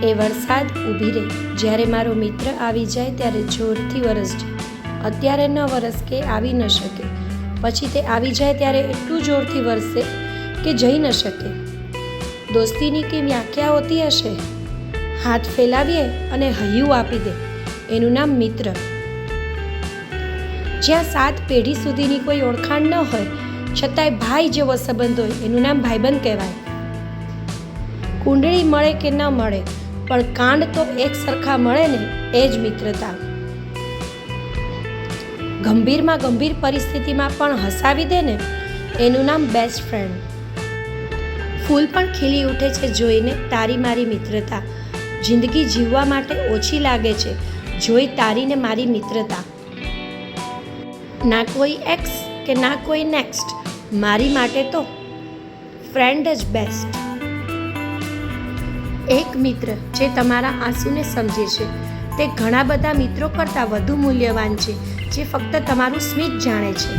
એ વરસાદ ઊભી રહે, જ્યારે મારો મિત્ર આવી જાય ત્યારે જોરથી વરસજે. અત્યારે ન વરસ કે આવી ન શકે, પછી તે આવી જાય ત્યારે એટલું જોરથી વરસે કે જઈ ન શકે. દોસ્તીની की વ્યાખ્યા હોતી હશે? હાથ ફેલાવીએ અને હૈયું આપી દે, એનું નામ મિત્ર. જ્યાં 7 પેઢી સુધીની કોઈ ઓળખાણ ન હોય છતાંય ભાઈ જેવો સંબંધ હોય, એનું નામ ભાઈબંધ કહેવાય. કુંડળી મળે કે ન મળે, પણ કાંડ તો એક સરખા મળે ને, એ જ મિત્રતા. ગંભીરમાં ગંભીર પરિસ્થિતિમાં પણ હસાવી દે ને, એનું નામ બેસ્ટ ફ્રેન્ડ. ફૂલ પણ ખીલી ઉઠે છે જોઈને તારી મારી મિત્રતા. જિંદગી જીવવા માટે ઓછી લાગે છે જોઈ તારી ને મારી મિત્રતા. ના કોઈ એક્સ કે ના કોઈ નેક્સ્ટ, મારી માટે તો ફ્રેન્ડ જ બેસ્ટ. એક મિત્ર જે તમારા આંસુને સમજે છે તે ઘણા બધા મિત્રો કરતાં વધુ મૂલ્યવાન છે, જે ફક્ત તમારું સ્મિત જાણે છે.